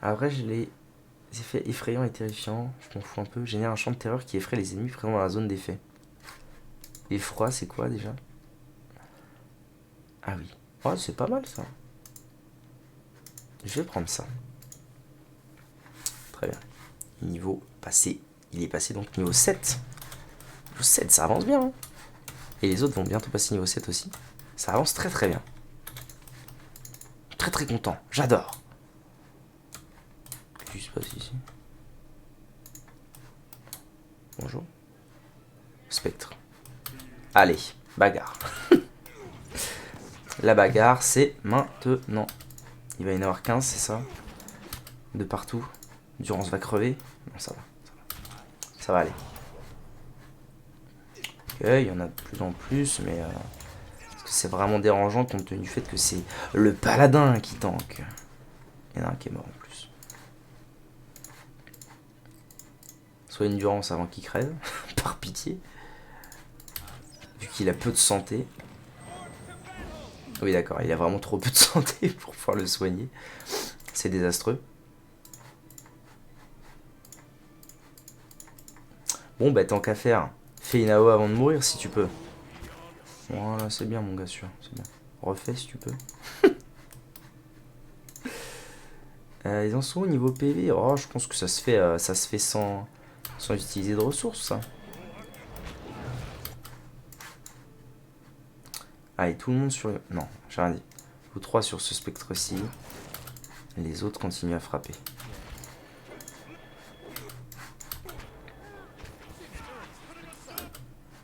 Après, j'ai les effets effrayants et terrifiants. Je m'en fous un peu. Génère un champ de terreur qui effraie les ennemis présents dans la zone d'effet. Effroi, c'est quoi déjà? Ah oui. Oh, c'est pas mal ça. Je vais prendre ça. Très bien. Niveau passé. Il est passé donc niveau 7. Niveau 7, ça avance bien. Hein. Et les autres vont bientôt passer niveau 7 aussi. Ça avance très très bien. Très très content. J'adore. Qu'est-ce qui se passe ici? Bonjour. Spectre. Allez, bagarre. La bagarre, c'est maintenant. Il va y en avoir 15, c'est ça? De partout. Durance va crever. Non, ça va. Ça va aller. Ok, il y en a de plus en plus, mais... parce que c'est vraiment dérangeant compte tenu du fait que c'est le paladin qui tank. Il y en a un qui est mort en plus. Soit une durance avant qu'il crève, par pitié. Vu qu'il a peu de santé. Oui d'accord, il a vraiment trop peu de santé pour pouvoir le soigner. C'est désastreux. Bon bah tant qu'à faire, fais une AO avant de mourir si tu peux. Voilà, c'est bien mon gars sûr, c'est bien. Refais si tu peux. Ils en sont au niveau PV. Oh, je pense que ça se fait sans utiliser de ressources ça. Allez, tout le monde sur... Non, j'ai rien dit. Vous 3 sur ce spectre-ci. Les autres continuent à frapper.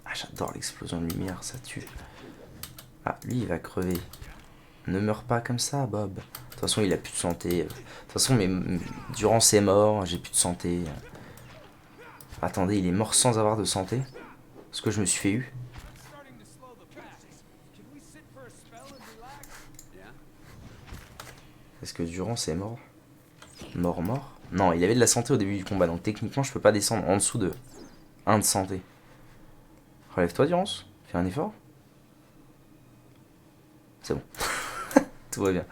Ah, j'adore l'explosion de lumière, ça tue. Ah, lui, il va crever. Ne meurs pas comme ça, Bob. De toute façon, il a plus de santé. De toute façon, durant ses morts, j'ai plus de santé. Attendez, il est mort sans avoir de santé. Parce que je me suis fait eu. Est-ce que Durance est mort? Mort. Non, il avait de la santé au début du combat, donc techniquement je peux pas descendre en dessous de 1 de santé. Relève-toi Durance, fais un effort. C'est bon. Tout va bien.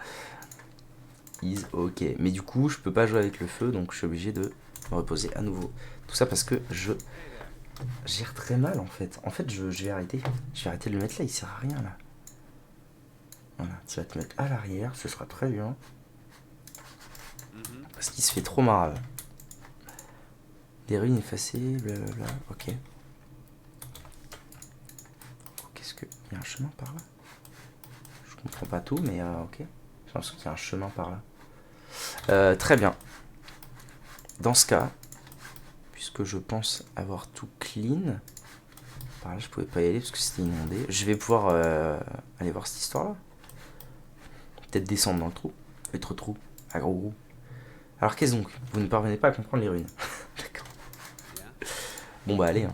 Is ok. Mais du coup, je peux pas jouer avec le feu, donc je suis obligé de me reposer à nouveau. Tout ça parce que je gère très mal en fait. En fait, je vais arrêter. Je vais arrêter de le mettre là, il sert à rien là. Voilà, tu vas te mettre à l'arrière, ce sera très bien. Parce qu'il se fait trop marave. Des ruines effacées, blablabla, ok. Qu'est-ce que... Il y a un chemin par là? Je comprends pas tout, mais ok. J'ai l'impression qu'il y a un chemin par là. Très bien. Dans ce cas, puisque je pense avoir tout clean, par là je pouvais pas y aller parce que c'était inondé, je vais pouvoir aller voir cette histoire-là. Peut-être descendre dans le trou. Être trou, à gros gros. Alors qu'est-ce donc? Vous ne parvenez pas à comprendre les ruines. D'accord. Bon bah allez.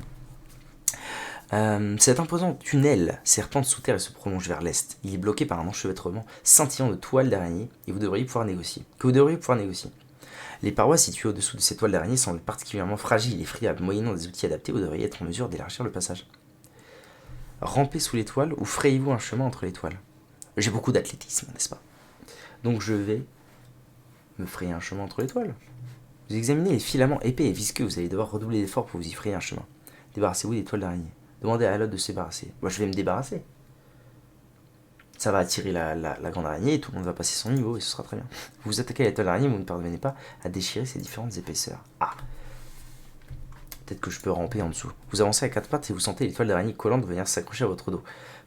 Hein. Cet imposant tunnel serpente sous terre et se prolonge vers l'est. Il est bloqué par un enchevêtrement scintillant de toiles d'araignée et vous devriez pouvoir négocier. Les parois situées au-dessous de ces toiles d'araignée semblent particulièrement fragiles et friables. Moyennant des outils adaptés, vous devriez être en mesure d'élargir le passage. Rampez sous les toiles ou frayez-vous un chemin entre les toiles. J'ai beaucoup d'athlétisme, n'est-ce pas? Donc je vais me frayer un chemin entre les toiles. Vous examinez les filaments épais et visqueux, vous allez devoir redoubler d'efforts pour vous y frayer un chemin. Débarrassez-vous des toiles d'araignée. Demandez à l'autre de se débarrasser. Moi je vais me débarrasser. Ça va attirer la grande araignée et tout le monde va passer son niveau et ce sera très bien. Vous vous attaquez à la toile d'araignée, vous ne parvenez pas à déchirer ces différentes épaisseurs. Ah, peut-être que je peux ramper en dessous. Vous avancez à quatre pattes et vous sentez les toiles d'araignée collantes venir s'accrocher à votre dos.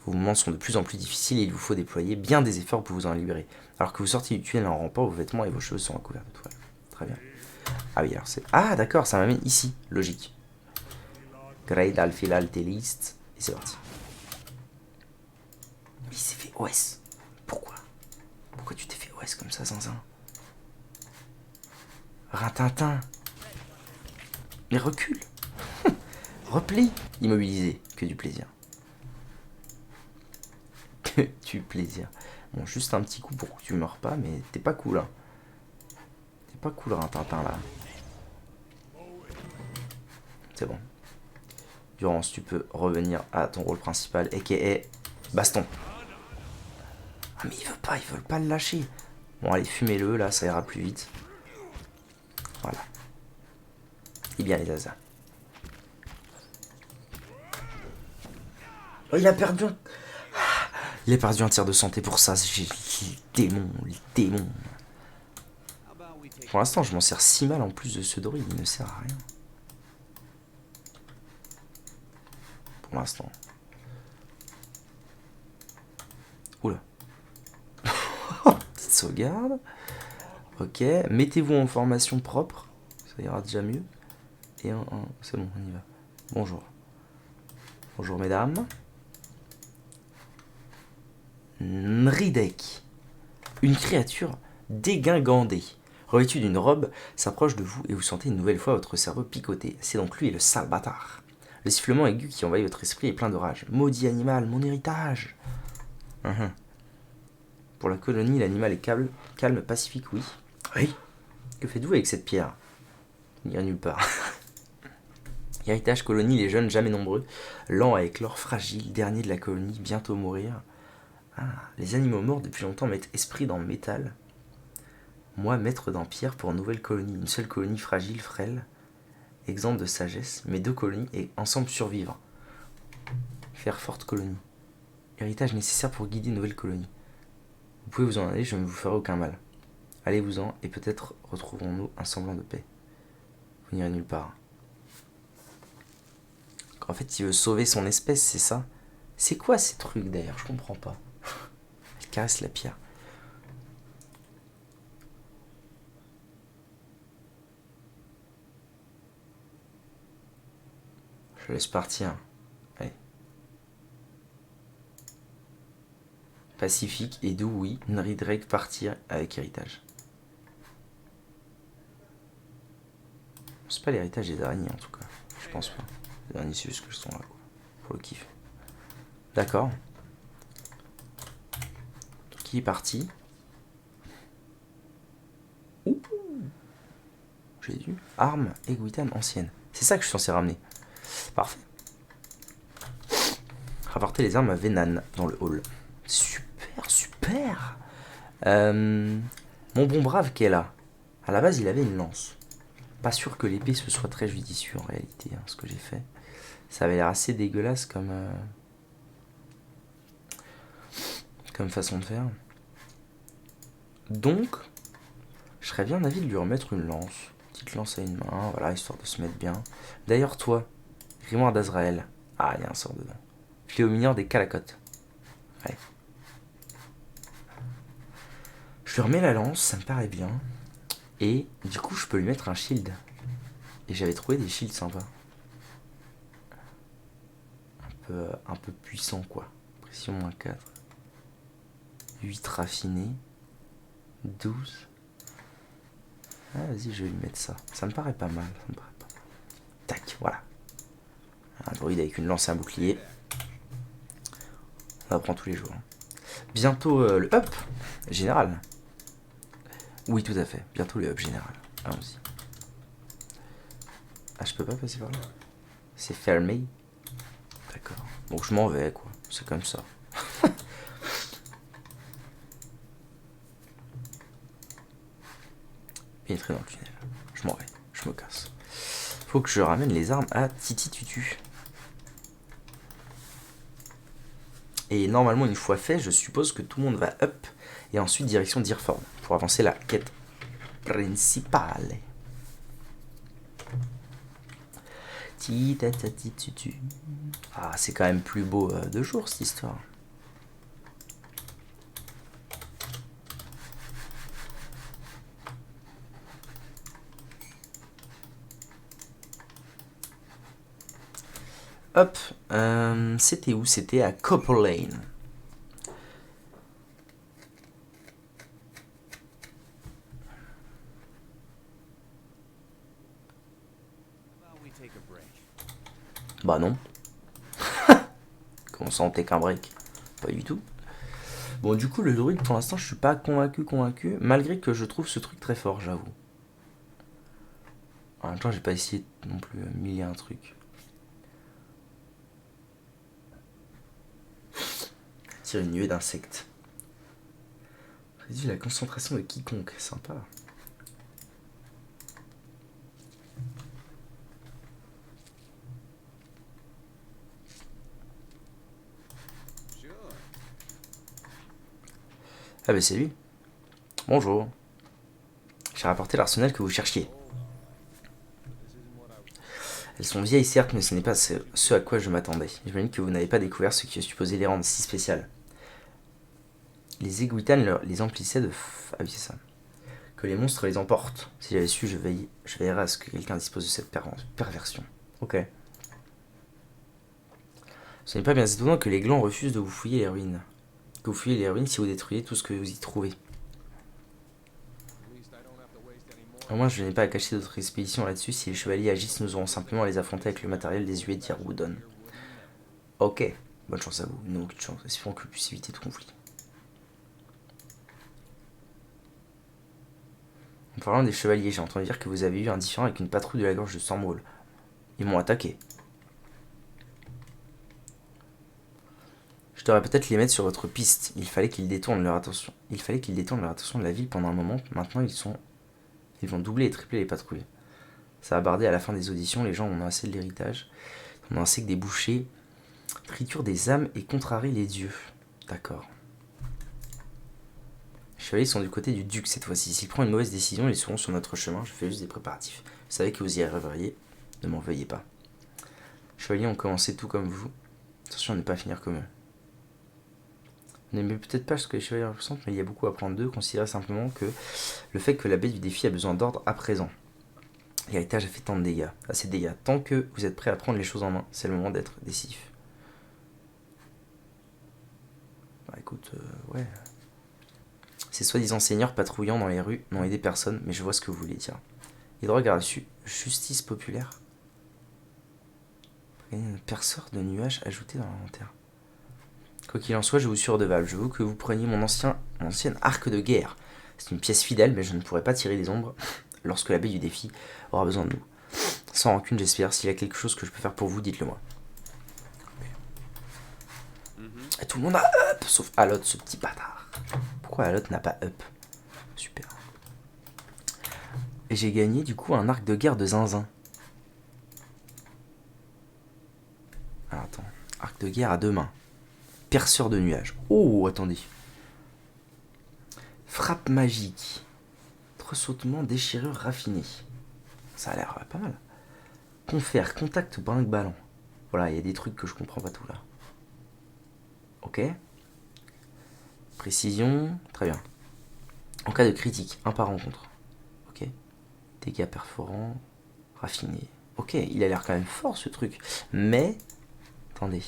Vos mouvements sont de plus en plus difficiles et il vous faut déployer bien des efforts pour vous en libérer. Alors que vous sortez du tunnel en rampant, vos vêtements et vos cheveux sont recouverts de toile. Très bien. Ah oui, alors c'est... Ah d'accord, ça m'amène ici. Logique. Grade Alphilal Telist. Et c'est parti. Il s'est fait OS. Pourquoi tu t'es fait OS comme ça, Zinzin? Rintintin. Mais recule. Replie. Immobilisé. Que du plaisir. Que du plaisir. Bon, juste un petit coup pour que tu meurs pas, mais t'es pas cool, hein. T'es pas cool, Rintintin, là. C'est bon. Durance, tu peux revenir à ton rôle principal, a.k.a. baston. Ah mais ils veulent pas le lâcher. Bon allez, fumez-le, là, ça ira plus vite. Voilà. Et bien les Zaza. Oh, il a perdu un... Il a perdu un tiers de santé pour ça, j'ai les démons. Pour l'instant, je m'en sers si mal en plus de ce Dori, il ne sert à rien. pour l'instant. Oula. Petite sauvegarde. Ok, mettez-vous en formation propre. Ça ira déjà mieux. Et c'est bon, on y va. Bonjour. Bonjour mesdames. Nridek. Une créature dégingandée, revêtue d'une robe, s'approche de vous et vous sentez une nouvelle fois votre cerveau picoter. C'est donc lui le sale bâtard. Le sifflement aigu qui envahit votre esprit est plein de rage. Maudit animal, mon héritage. Pour la colonie, l'animal est calme, pacifique, oui. Oui. Que faites-vous avec cette pierre? Il n'y a nulle part. Héritage colonie, les jeunes jamais nombreux, lents à éclore, fragile, dernier de la colonie, bientôt mourir. Ah, les animaux morts depuis longtemps mettent esprit dans le métal. Moi, maître d'empire pour nouvelle colonie, une seule colonie fragile, frêle, exemple de sagesse, mais 2 colonies et ensemble survivre. Faire forte colonie. Héritage nécessaire pour guider une nouvelle colonie. Vous pouvez vous en aller, je ne vous ferai aucun mal. Allez-vous-en et peut-être retrouverons-nous un semblant de paix. Vous n'irez nulle part. En fait, il veut sauver son espèce, c'est ça? C'est quoi ces trucs d'ailleurs? Je comprends pas. Elle caresse la pierre. Je laisse partir. Allez. Pacifique et doux, oui. Nridrek partir avec héritage. C'est pas l'héritage des araignées en tout cas. Je pense pas. Les araignées, c'est juste que je sont là, quoi. Pour le kiff. D'accord. Qui est parti? Ouh. J'ai dû. Arme et Guitane ancienne. C'est ça que je suis censé ramener. Parfait. Rapporter les armes à Venan dans le hall. Super, super. Mon bon brave qui est là. À la base, il avait une lance. Pas sûr que l'épée ce soit très judicieux en réalité, hein, ce que j'ai fait. Ça avait l'air assez dégueulasse comme façon de faire. Donc, je serais bien d'avis de lui remettre une lance. Petite lance à une main, voilà, histoire de se mettre bien. D'ailleurs, toi, Grimoire d'Azraël. Ah, il y a un sort dedans. Fléau mineur des Calacotes. Ouais. Je lui remets la lance, ça me paraît bien. Et du coup, je peux lui mettre un shield. Et j'avais trouvé des shields sympas. Un peu puissant, quoi. Pression moins 4. 8 raffiné. 12. Ah, vas-y, je vais lui mettre ça. Ça me paraît pas mal. Tac, voilà. Un druide avec une lance et un bouclier. On apprend tous les jours. Bientôt le up général. Oui, tout à fait. Bientôt le up général. Allons-y. Ah, je peux pas passer par là. C'est fermé. D'accord. Donc je m'en vais, quoi. C'est comme ça. Pénétrer dans le tunnel. Je m'en vais. Je me casse. Faut que je ramène les armes à Titi Tutu. Et normalement, une fois fait, je suppose que tout le monde va up. Et ensuite, direction Deerford. Pour avancer la quête principale. Ah, c'est quand même plus beau de jour, cette histoire. Hop, c'était où? C'était à Copper Lane. Bah non. Comment ça on take un break? Pas du tout. Bon, du coup, le druide, pour l'instant, je suis pas convaincu, malgré que je trouve ce truc très fort, j'avoue. En même temps, j'ai pas essayé non plus mille et un trucs. Tire une nuée d'insectes. Réduit la concentration de quiconque, sympa. Ah bah c'est lui. Bonjour. J'ai rapporté l'arsenal que vous cherchiez. Elles sont vieilles certes, mais ce n'est pas ce à quoi je m'attendais. J'imagine que vous n'avez pas découvert ce qui est supposé les rendre si spéciales. Les Eguitanes les emplissaient de... Ah oui, c'est ça. Que les monstres les emportent. Si j'avais su, je veillerais à ce que quelqu'un dispose de cette perversion. Ok. Ce n'est pas bien étonnant que les glands refusent de vous fouiller les ruines. Que vous fouillez les ruines si vous détruisez tout ce que vous y trouvez. Au moins, je n'ai pas à cacher d'autres expéditions là-dessus. Si les chevaliers agissent, nous aurons simplement à les affronter avec le matériel désuet d'Irwoodon. Ok. Bonne chance à vous. Nous n'avons aucune chance. Espérons que vous puissiez éviter tout conflit. En parlant des chevaliers, j'ai entendu dire que vous avez eu un différend avec une patrouille de la gorge de Stormwall. Ils m'ont attaqué. Je devrais peut-être les mettre sur votre piste. Il fallait qu'ils détournent leur attention. De la ville pendant un moment. Maintenant, ils vont doubler et tripler les patrouilles. Ça va barder à la fin des auditions. Les gens en ont assez de l'héritage. On en a assez que des bouchers triturent des âmes et contrarient les dieux. D'accord. Les chevaliers sont du côté du duc cette fois-ci. S'il prend une mauvaise décision, ils seront sur notre chemin. Je fais juste des préparatifs. Vous savez que vous y arriveriez. Ne m'en veuillez pas. Les chevaliers ont commencé tout comme vous. Attention à ne pas finir comme eux. Vous n'aimez peut-être pas ce que les chevaliers représentent, mais il y a beaucoup à apprendre d'eux. Considérez simplement que le fait que la baie du défi a besoin d'ordre à présent. L'héritage a fait tant de dégâts, assez de dégâts. Tant que vous êtes prêt à prendre les choses en main, c'est le moment d'être décisif. Bah écoute, ouais. Ces soi-disant seigneurs patrouillant dans les rues n'ont aidé personne, mais je vois ce que vous voulez dire. Hydrogue a reçu justice populaire. Gagner un perceur de nuages ajouté dans l'inventaire. Quoi qu'il en soit, je vous suis redevable. Je veux que vous preniez mon ancien arc de guerre. C'est une pièce fidèle, mais je ne pourrai pas tirer les ombres lorsque la baie du défi aura besoin de nous. Sans rancune, j'espère. S'il y a quelque chose que je peux faire pour vous, dites-le moi. Et tout le monde a up, sauf Alot, ce petit bâtard. Pourquoi Alot n'a pas up? Super. Et j'ai gagné du coup un arc de guerre de zinzin. Alors attends, arc de guerre à 2 mains. Perceur de nuages. Oh, attendez. Frappe magique. Tressautement, déchirure raffinée. Ça a l'air pas mal. Confère, contact, brinque-ballant. Voilà, il y a des trucs que je comprends pas tout là. Ok. Précision, très bien. En cas de critique, 1 par rencontre. Ok. Dégâts perforants, raffinés. Ok, il a l'air quand même fort ce truc. Mais, attendez.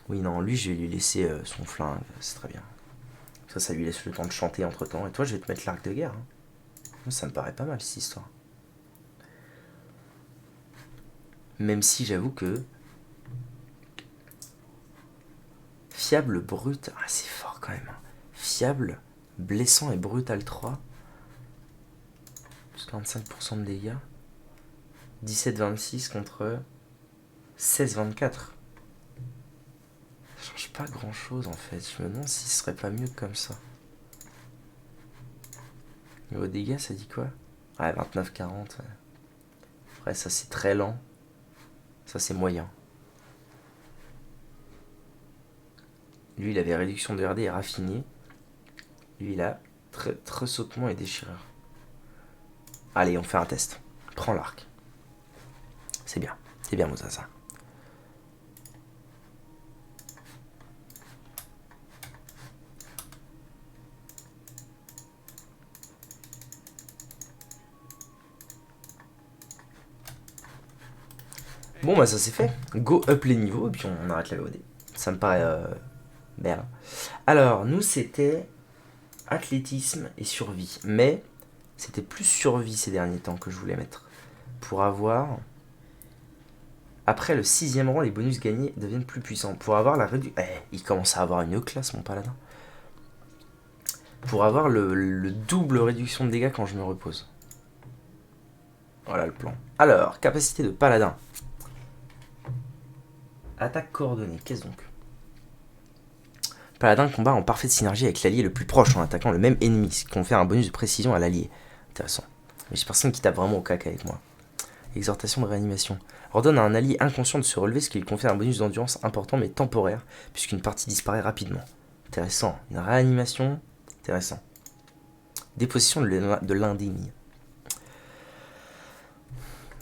Oui, non, lui, je vais lui laisser son flingue, c'est très bien. Ça lui laisse le temps de chanter entre temps. Et toi, je vais te mettre l'arc de guerre. Hein. Moi, ça me paraît pas mal, cette histoire. Même si j'avoue que... Fiable, brut... Ah, c'est fort quand même. Hein. Fiable, blessant et brutal 3. Plus 45% de dégâts. 17-26 contre 16-24. Ça change pas grand chose en fait. Je me demande si ce serait pas mieux comme ça. Niveau dégâts, ça dit quoi? Ouais, 29-40. Ouais. Après, ça c'est très lent. Ça c'est moyen. Lui, il avait réduction de RD et raffiné. Lui, il a tressautement et déchireur. Allez, on fait un test. Prends l'arc. C'est bien, Moussassa. Bon, bah ça c'est fait. Go up les niveaux et puis on arrête la VOD. Ça me paraît bien. Alors, nous c'était athlétisme et survie. Mais c'était plus survie ces derniers temps que je voulais mettre. Pour avoir... Après le 6ème rang, les bonus gagnés deviennent plus puissants. Pour avoir la réduction... il commence à avoir une classe, mon paladin. Pour avoir le double réduction de dégâts quand je me repose. Voilà le plan. Alors, capacité de paladin. Attaque coordonnée, qu'est-ce donc? Paladin combat en parfaite synergie avec l'allié le plus proche en attaquant le même ennemi, ce qui confère un bonus de précision à l'allié. Intéressant. Mais j'ai personne qui tape vraiment au cac avec moi. Exhortation de réanimation. Ordonne à un allié inconscient de se relever, ce qui lui confère un bonus d'endurance important mais temporaire, puisqu'une partie disparaît rapidement. Intéressant. Une réanimation. Intéressant. Déposition de l'indigne.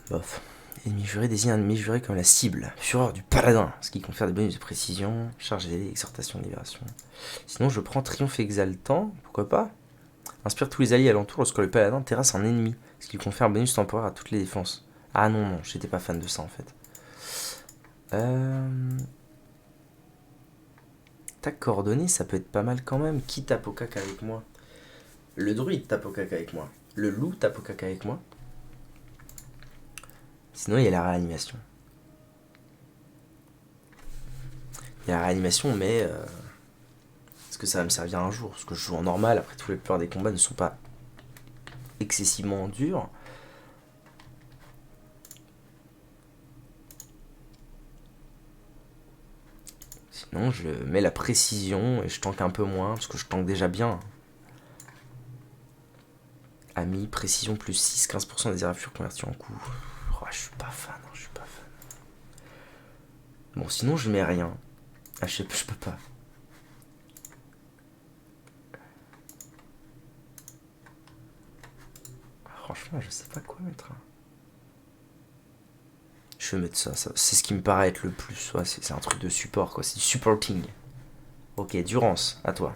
Bof. Ennemi juré désigne un ennemi juré comme la cible. Fureur du paladin, ce qui confère des bonus de précision, charge d'aide, exhortation, libération. Sinon, je prends triomphe exaltant, pourquoi pas. Inspire tous les alliés alentour lorsque le paladin terrasse un ennemi, ce qui confère un bonus temporaire à toutes les défenses. Ah non, non, j'étais pas fan de ça en fait. Tac, coordonnées, ça peut être pas mal quand même. Qui tape au caca avec moi? Le druide tape au caca avec moi. Le loup tape au caca avec moi. Sinon, il y a la réanimation. Il y a la réanimation, mais... est-ce que ça va me servir un jour? Parce que je joue en normal, après tout, la plupart des combats ne sont pas excessivement durs. Sinon, je mets la précision et je tank un peu moins, parce que je tank déjà bien. Ami, précision plus 6, 15% des éraflures converties en coups. Oh, je suis pas fan, je suis pas fan. Bon, sinon, je mets rien. Ah, je peux pas. Franchement, je sais pas quoi mettre. Je vais mettre ça, c'est ce qui me paraît être le plus. Ouais, c'est un truc de support, quoi. C'est du supporting. Ok, Durance, à toi.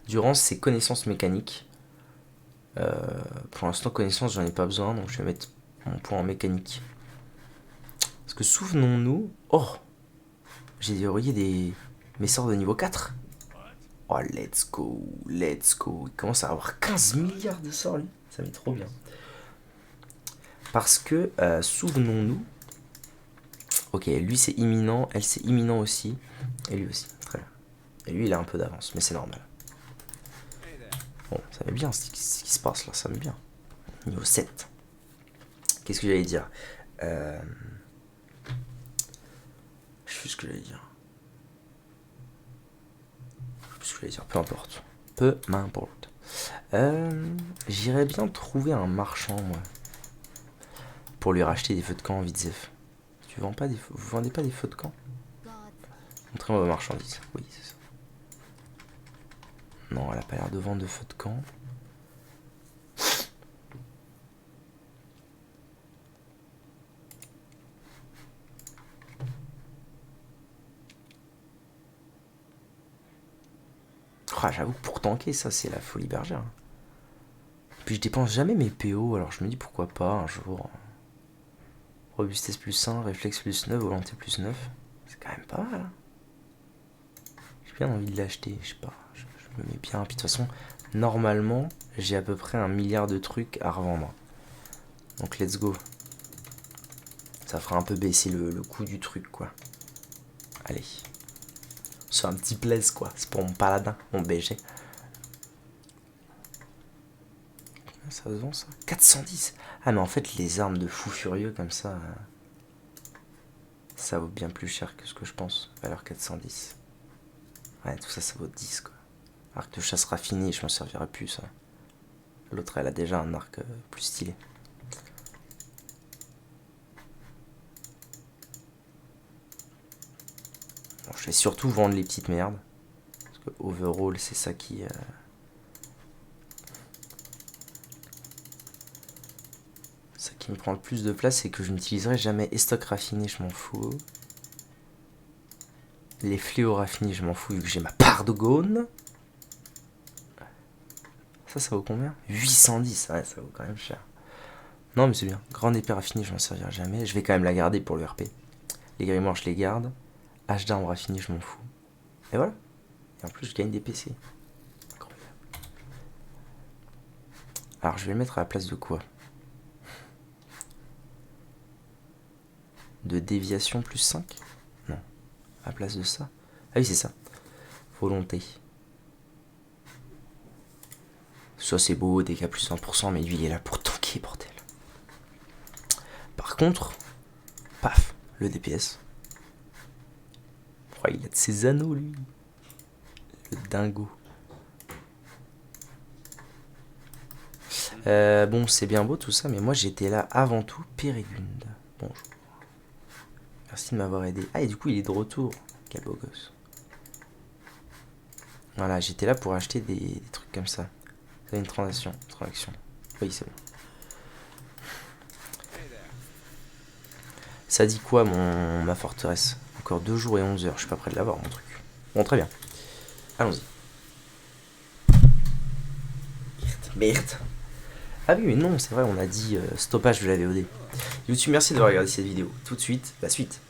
Durance, c'est connaissance mécanique. Pour l'instant, connaissance, j'en ai pas besoin, donc je vais mettre mon point en mécanique. Parce que souvenons-nous. Oh, j'ai déverrouillé mes sorts de niveau 4. Oh, let's go, let's go. Il commence à avoir 15 milliards de sorts, lui. Ça met trop bien. Parce que, souvenons-nous. Ok, lui c'est imminent, elle c'est imminent aussi. Et lui aussi, très bien. Et lui il a un peu d'avance, mais c'est normal. Bon, ça met bien ce qui se passe là, ça met bien. Niveau 7. Qu'est-ce que j'allais dire? Je sais ce que j'allais dire. Peu importe. Peu m'importe. J'irais bien trouver un marchand, moi. Pour lui racheter des feux de camp, Vidzef. Vous vendez pas des feux de camp? Montrez-moi vos marchandises. Oui, c'est ça. Non, elle a pas l'air de vendre de feux de camp. Oh, j'avoue que pour tanker, ça, c'est la folie bergère. Puis je dépense jamais mes PO, alors je me dis pourquoi pas un jour. Robustesse plus 1, réflexe plus 9, volonté plus 9. C'est quand même pas mal. Hein. J'ai bien envie de l'acheter, je sais pas. Je me mets bien. Puis de toute façon, normalement, j'ai à peu près 1 milliard de trucs à revendre. Donc let's go. Ça fera un peu baisser le coût du truc, quoi. Allez. C'est un petit plaise, quoi. C'est pour mon paladin, mon BG. Ça se vend, ça 410. Ah, mais en fait, les armes de fou furieux, comme ça... ça vaut bien plus cher que ce que je pense. Valeur 410. Ouais, tout ça, ça vaut 10, quoi. Arc de chasse raffiné, je m'en servirai plus, ça. L'autre, elle a déjà un arc plus stylé. Bon, je vais surtout vendre les petites merdes. Parce que overall, c'est ça qui... ça qui me prend le plus de place, c'est que je n'utiliserai jamais Estoc raffiné, je m'en fous. Les fléaux raffinés, je m'en fous, vu que j'ai ma Pardogone. Ça vaut combien? 810, ouais, ça vaut quand même cher. Non, mais c'est bien. Grande épée raffinée, je m'en servirai jamais. Je vais quand même la garder pour le RP. Les grimoires, je les garde. Hache d'armes raffinées, je m'en fous. Et voilà. Et en plus, je gagne des PC. Incroyable. Alors, je vais le mettre à la place de quoi? De déviation plus 5? Non. À la place de ça? Ah oui, c'est ça. Volonté. Ça, c'est beau, dégâts plus 20%, mais lui, il est là pour tanker, bordel. Par contre, paf, le DPS. Oh, il a de ses anneaux, lui. Le dingo. Bon, c'est bien beau tout ça, mais moi, j'étais là avant tout, Pérégunde. Bonjour. Merci de m'avoir aidé. Ah, et du coup, il est de retour. Quel beau gosse. Voilà, j'étais là pour acheter des trucs comme ça. Ça une transaction. Oui, c'est bon. Ça dit quoi, ma forteresse? Encore 2 jours et 11 heures. Je suis pas prêt de l'avoir, mon truc. Bon, très bien. Allons-y. Merde. Ah oui, mais non, c'est vrai, on a dit stoppage de la VOD. YouTube, merci d'avoir regardé cette vidéo. Tout de suite, la suite.